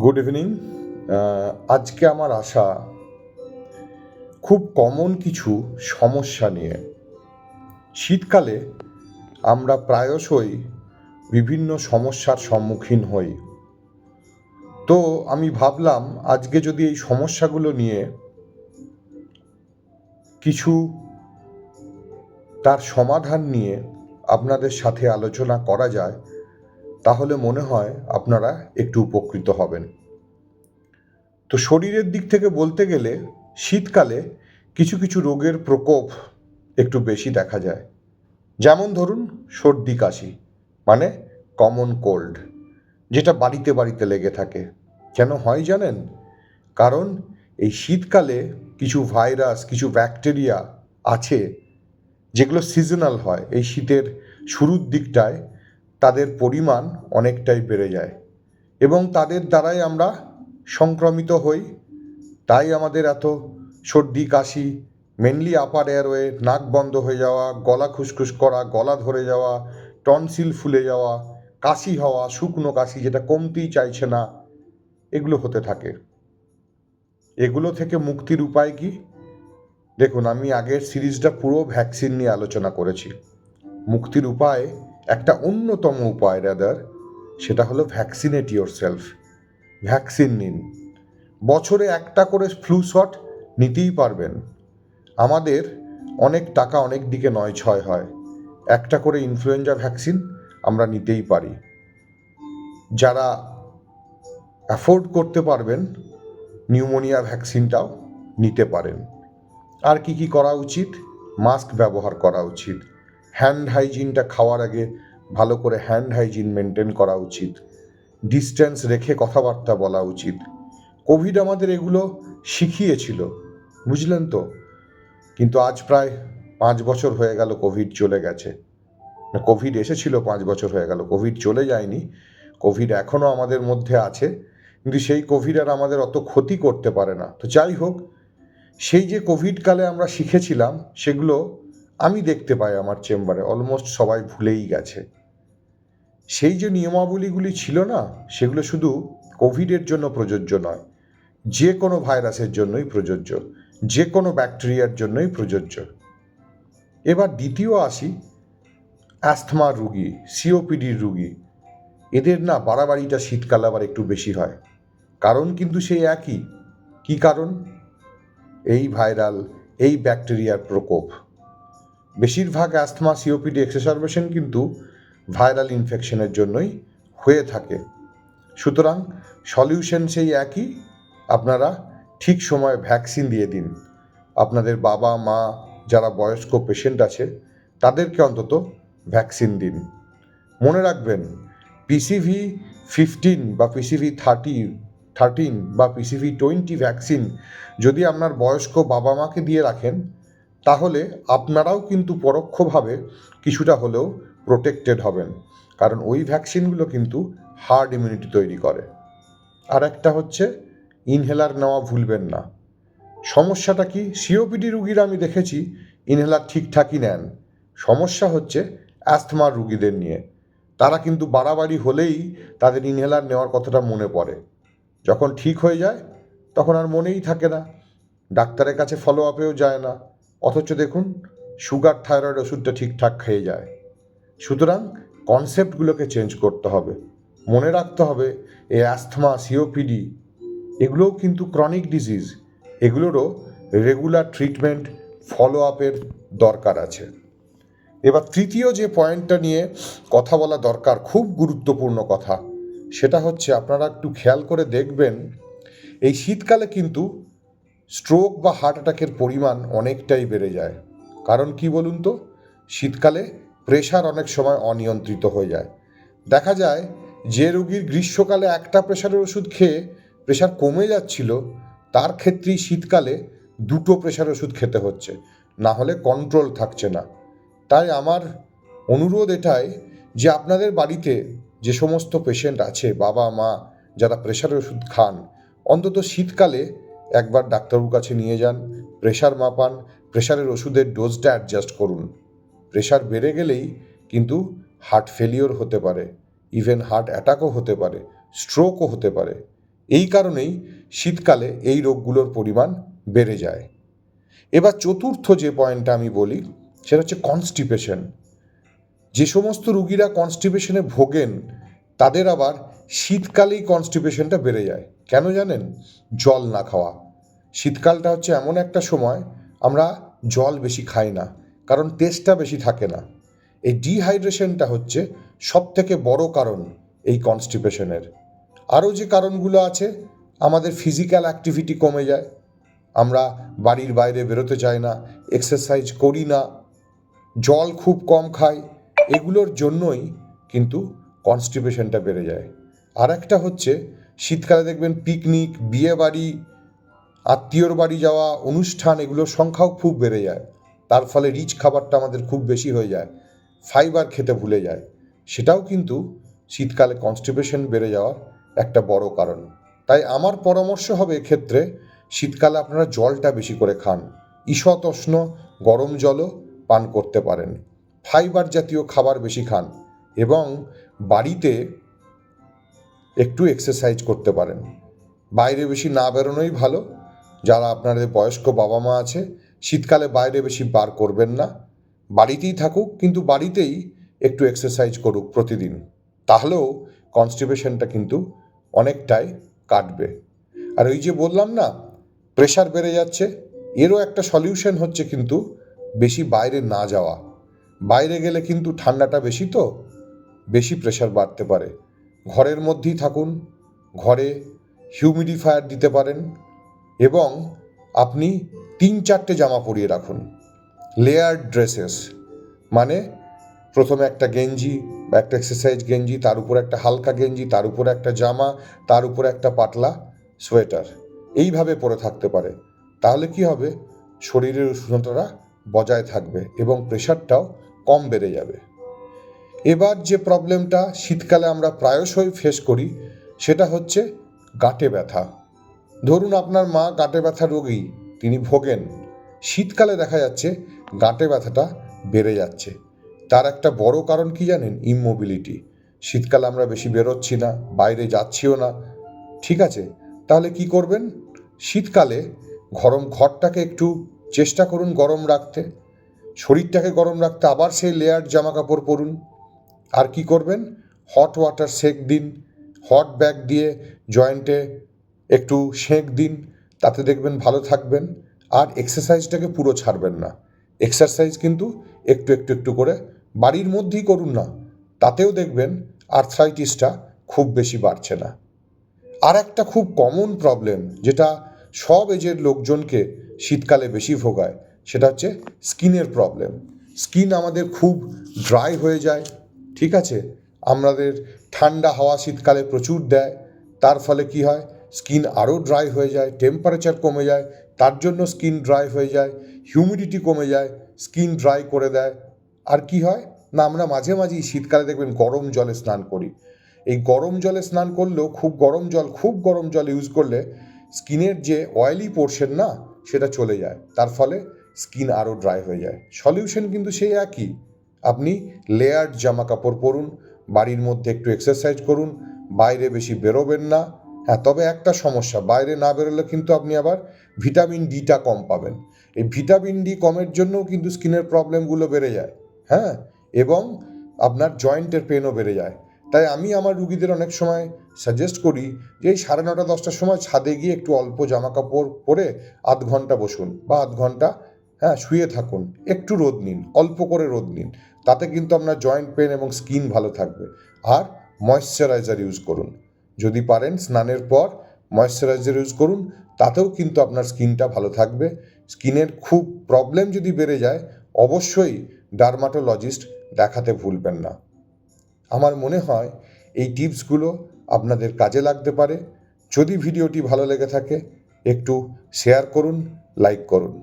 Good evening. আজকে আমার আশা খুব কমন কিছু সমস্যা নিয়ে। শীতকালে আমরা প্রায়শই বিভিন্ন সমস্যার সম্মুখীন হই। তো আমি ভাবলাম আজকে যদি এই সমস্যাগুলো নিয়ে কিছু তার সমাধান নিয়ে আপনাদের সাথে আলোচনা করা যায়, তাহলে মনে হয় আপনারা একটু উপকৃত হবেন। তো শরীরের দিক থেকে বলতে গেলে শীতকালে কিছু কিছু রোগের প্রকোপ একটু বেশি দেখা যায়। যেমন ধরুন সর্দি কাশি, মানে কমন কোল্ড, যেটা বাড়িতে বাড়িতে লেগে থাকে। কেন হয় জানেন? কারণ এই শীতকালে কিছু ভাইরাস, কিছু ব্যাকটেরিয়া আছে যেগুলো সিজনাল হয়। এই শীতের শুরুর দিকটায় তাদের পরিমাণ অনেকটাই বেড়ে যায় এবং তাদের দ্বারাই আমরা সংক্রমিত হই। তাই আমাদের এত সর্দি কাশি, মেনলি আপার এয়ারওয়ে, নাক বন্ধ হয়ে যাওয়া, গলা খুসখুস করা, গলা ধরে যাওয়া, টনসিল ফুলে যাওয়া, কাশি হওয়া, শুকনো কাশি যেটা কমতেই চাইছে না, এগুলো হতে থাকে। এগুলো থেকে মুক্তির উপায় কি? দেখুন, আমি আগের সিরিজটা পুরো ভ্যাকসিন নিয়ে আলোচনা করেছি। মুক্তির উপায়, একটা অন্যতম উপায় রাদার, সেটা হলো ভ্যাকসিনেট ইয়োর সেলফ। ভ্যাকসিন নিন। বছরে একটা করে ফ্লু শট নিতেই পারবেন। আমাদের অনেক টাকা অনেক দিকে নয় ছয় হয়, একটা করে ইনফ্লুয়েঞ্জা ভ্যাকসিন আমরা নিতেই পারি। যারা অ্যাফোর্ড করতে পারবেন, নিউমোনিয়া ভ্যাকসিনটাও নিতে পারেন। আর কি কি করা উচিত? মাস্ক ব্যবহার করা উচিত। হ্যান্ড হাইজিনটা খাওয়ার আগে ভালো করে হ্যান্ড হাইজিন মেনটেন করা উচিত। ডিস্টেন্স রেখে কথাবার্তা বলা উচিত। কোভিড আমাদের এগুলো শিখিয়েছিল, বুঝলেন তো? কিন্তু আজ প্রায় 5 বছর হয়ে গেল কোভিড চলে গেছে। কোভিড এসেছিল, 5 বছর হয়ে গেল, কোভিড চলে যায়নি। কোভিড এখনও আমাদের মধ্যে আছে, কিন্তু সেই কোভিড আর আমাদের অত ক্ষতি করতে পারে না। তো যাই হোক, সেই যে কোভিডকালে আমরা শিখেছিলাম, সেগুলো আমি দেখতে পাই আমার চেম্বারে অলমোস্ট সবাই ভুলেই গেছে। সেই যে নিয়মাবলীগুলি ছিল না, সেগুলো শুধু কোভিডের জন্য প্রযোজ্য নয়, যে কোনো ভাইরাসের জন্যই প্রযোজ্য, যে কোনো ব্যাকটেরিয়ার জন্যই প্রযোজ্য। এবার দ্বিতীয় আসি, অ্যাস্থমার রুগী, সিওপিডির রুগী, এদের না বাড়াবাড়িটা শীতকালে আবার একটু বেশি হয়। কারণ কিন্তু সেই একই। কি কারণ? এই ভাইরাল, এই ব্যাকটেরিয়ার প্রকোপ। বেশিরভাগ অ্যাস্থমা, সিওপিডি এক্সারবেশন কিন্তু ভাইরাল ইনফেকশনের জন্যই হয়ে থাকে। সুতরাং সলিউশন সেই একই, আপনারা ঠিক সময়ে ভ্যাকসিন দিয়ে দিন। আপনাদের বাবা মা যারা বয়স্ক পেশেন্ট আছে, তাদেরকে অন্তত ভ্যাকসিন দিন। মনে রাখবেন, PCV15 বা PCV13 বা PCV20 ভ্যাকসিন যদি আপনার বয়স্ক বাবা মাকে দিয়ে রাখেন, তাহলে আপনারাও কিন্তু পরোক্ষভাবে কিছুটা হলেও প্রোটেক্টেড হবেন। কারণ ওই ভ্যাকসিনগুলো কিন্তু হার্ড ইমিউনিটি তৈরি করে। আর একটা হচ্ছে, ইনহেলার নেওয়া ভুলবেন না। সমস্যাটা কি? সিওপিডি রুগীরা আমি দেখেছি ইনহেলার ঠিকঠাকই নেন। সমস্যা হচ্ছে অ্যাস্থমার রুগীদের নিয়ে। তারা কিন্তু বাড়াবাড়ি হলেই তাদের ইনহেলার নেওয়ার কথাটা মনে পড়ে। যখন ঠিক হয়ে যায় তখন আর মনেই থাকে না, ডাক্তারের কাছে ফলো আপেও যায় না, অথচ দেখুন সুগার থাইরয়েড ওষুধটা ঠিকঠাক খেয়ে যায়। সুতরাং কনসেপ্টগুলোকে চেঞ্জ করতে হবে। মনে রাখতে হবে, এই অ্যাস্থমা, সিওপিডি, এগুলোও কিন্তু ক্রনিক ডিজিজ। এগুলোরও রেগুলার ট্রিটমেন্ট, ফলো আপের দরকার আছে। এবার তৃতীয় যে পয়েন্টটা নিয়ে কথা বলা দরকার, খুব গুরুত্বপূর্ণ কথা, সেটা হচ্ছে আপনারা একটু খেয়াল করে দেখবেন, এই শীতকালে কিন্তু স্ট্রোক বা হার্ট অ্যাটাকের পরিমাণ অনেকটাই বেড়ে যায়। কারণ কি বলুন তো? শীতকালে প্রেশার অনেক সময় অনিয়ন্ত্রিত হয়ে যায়। দেখা যায় যে রোগীর গ্রীষ্মকালে একটা প্রেশারের ওষুধ খেয়ে প্রেশার কমে যাচ্ছিল, তার ক্ষেত্রেই শীতকালে দুটো প্রেশার ওষুধ খেতে হচ্ছে, না হলে কন্ট্রোল থাকছে না। তাই আমার অনুরোধ এটাই যে আপনাদের বাড়িতে যে সমস্ত পেশেন্ট আছে, বাবা মা যারা প্রেশারের ওষুধ খান, অন্তত শীতকালে একবার ডাক্তারবাবুর কাছে নিয়ে যান, প্রেশার মাপান, প্রেশারের ওষুধের ডোজটা অ্যাডজাস্ট করুন। প্রেশার বেড়ে গেলেই কিন্তু হার্ট ফেলিওর হতে পারে, ইভেন হার্ট অ্যাটাকও হতে পারে, স্ট্রোকও হতে পারে। এই কারণেই শীতকালে এই রোগগুলোর পরিমাণ বেড়ে যায়। এবার চতুর্থ যে পয়েন্টটা আমি বলি সেটা হচ্ছে কনস্টিপেশন। যে সমস্ত রুগীরা কনস্টিপেশনে ভোগেন তাদের আবার শীতকালেই কনস্টিপেশনটা বেড়ে যায়। কেন জানেন? জল না খাওয়া। শীতকালটা হচ্ছে এমন একটা সময় আমরা জল বেশি খাই না, কারণ তেষ্টা বেশি থাকে না। এই ডিহাইড্রেশনটা হচ্ছে সবথেকে বড় কারণ এই কনস্টিপেশনের। আরও যে কারণগুলো আছে, আমাদের ফিজিক্যাল অ্যাক্টিভিটি কমে যায়, আমরা বাড়ির বাইরে বেরোতে চাই না, এক্সারসাইজ করি না, জল খুব কম খাই, এগুলোর জন্যই কিন্তু কনস্টিপেশনটা বেড়ে যায়। আর একটা হচ্ছে শীতকালে দেখবেন পিকনিক, বিয়ে বাড়ি, আত্মীয়র বাড়ি যাওয়া, অনুষ্ঠান, এগুলোর সংখ্যাও খুব বেড়ে যায়। তার ফলে রিচ খাবারটা আমাদের খুব বেশি হয়ে যায়, ফাইবার খেতে ভুলে যায়। সেটাও কিন্তু শীতকালে কনস্টিপেশন বেড়ে যাওয়ার একটা বড় কারণ। তাই আমার পরামর্শ হবে এক্ষেত্রে, শীতকালে আপনারা জলটা বেশি করে খান, ঈষৎ উষ্ণ গরম জলও পান করতে পারেন, ফাইবার জাতীয় খাবার বেশি খান এবং বাড়িতে একটু এক্সারসাইজ করতে পারেন। বাইরে বেশি না বেরোনোই ভালো। যারা আপনাদের বয়স্ক বাবা মা আছে, শীতকালে বাইরে বেশি বার করবেন না, বাড়িতেই থাকুক, কিন্তু বাড়িতেই একটু এক্সারসাইজ করুক প্রতিদিন। তাহলেও কনস্টিপেশনটা কিন্তু অনেকটাই কাটবে। আর ওই যে বললাম না, প্রেশার বেড়ে যাচ্ছে, এরও একটা সলিউশন হচ্ছে কিন্তু বেশি বাইরে না যাওয়া। বাইরে গেলে কিন্তু ঠান্ডাটা বেশি, তো বেশি প্রেশার বাড়তে পারে। ঘরের মধ্যেই থাকুন, ঘরে হিউমিডিফায়ার দিতে পারেন এবং আপনি 3-4টে জামা পরিয়ে রাখুন, লেয়ার্ড ড্রেসেস। মানে প্রথমে একটা গেঞ্জি বা একটা এক্সারসাইজ গেঞ্জি, তার উপর একটা হালকা গেঞ্জি, তার উপর একটা জামা, তার উপরে একটা পাতলা সোয়েটার, এইভাবে পরে থাকতে পারে। তাহলে কি হবে? শরীরের উষ্ণতাটা বজায় থাকবে এবং প্রেশারটাও কম বেড়ে যাবে। এবার যে প্রবলেমটা শীতকালে আমরা প্রায়শই ফেস করি সেটা হচ্ছে গাঁটে ব্যথা। ধরুন আপনার মা গাঁটে ব্যথা রোগী, তিনি ভোগেন, শীতকালে দেখা যাচ্ছে গাঁটে ব্যথাটা বেড়ে যাচ্ছে। তার একটা বড় কারণ কি জানেন? ইমমোবিলিটি। শীতকালে আমরা বেশি বেরোচ্ছি না, বাইরে যাচ্ছিও না, ঠিক আছে? তাহলে কি করবেন? শীতকালে ঘরটাকে একটু চেষ্টা করুন গরম রাখতে, শরীরটাকে গরম রাখতে আবার সেই লেয়ার্ড জামা কাপড় পরুন। আর কি করবেন? হট ওয়াটার সেঁক দিন, হট ব্যাগ দিয়ে জয়েন্টে একটু সেঁক দিন, তাতে দেখবেন ভালো থাকবেন। আর এক্সারসাইজটাকে পুরো ছাড়বেন না। এক্সারসাইজ কিন্তু একটু একটু একটু করে বাড়ির মধ্যেই করুন না, তাতেও দেখবেন আর্থ্রাইটিসটা খুব বেশি বাড়ছে না। আর একটা খুব কমন প্রবলেম, যেটা সব এজের লোকজনকে শীতকালে বেশি ভোগায়, সেটা হচ্ছে স্কিনের প্রবলেম। স্কিন আমাদের খুব ড্রাই হয়ে যায়, ঠিক আছে? আমাদের ঠান্ডা হাওয়া শীতকালে প্রচুর দেয়, তার ফলে কি হয়? স্কিন আরও ড্রাই হয়ে যায়, টেম্পারেচার কমে যায়, তার জন্য স্কিন ড্রাই হয়ে যায়, হিউমিডিটি কমে যায়, স্কিন ড্রাই করে দেয়। আর কি হয় না, আমরা মাঝে মাঝেই শীতকালে দেখবেন গরম জলে স্নান করি। এই গরম জলে স্নান করলেও খুব গরম জল ইউজ করলে স্কিনের যে অয়েলি পোর্শন না, সেটা চলে যায়, তার ফলে স্কিন আরও ড্রাই হয়ে যায়। সলিউশন কিন্তু সেই একই, আপনি লেয়ার্ড জামা কাপড় পরুন, বাড়ির মধ্যে একটু এক্সারসাইজ করুন, বাইরে বেশি বেরোবেন না। হ্যাঁ, তবে একটা সমস্যা, বাইরে না বেরোলে কিন্তু আপনি আবার ভিটামিন ডিটা কম পাবেন। এই ভিটামিন ডি কমের জন্যও কিন্তু স্কিনের প্রবলেমগুলো বেড়ে যায়, হ্যাঁ, এবং আপনার জয়েন্টের পেনও বেড়ে যায়। তাই আমি আমার রুগীদের অনেক সময় সাজেস্ট করি যে এই 9:30-10টার সময় ছাদে গিয়ে একটু অল্প জামা কাপড় পরে আধ ঘন্টা বসুন বা আধ ঘন্টা শুয়ে থাকুন, একটু রোদ নিন, অল্প করে রোদ নিন, তাতে কিন্তু আপনার জয়েন্ট পেন এবং স্কিন ভালো থাকবে। আর ময়েশ্চারাইজার ইউজ করুন, যদি পারেন স্নানের পর ময়েশ্চারাইজার ইউজ করুন, তাতেও কিন্তু আপনার স্কিনটা ভালো থাকবে। স্কিনের খুব প্রবলেম যদি বেড়ে যায়, অবশ্যই ডার্মাটোলজিস্ট দেখাতে ভুলবেন না। আমার মনে হয় এই টিপসগুলো আপনাদের কাজে লাগতে পারে। যদি ভিডিওটি ভালো লেগে থাকে একটু শেয়ার করুন, লাইক করুন।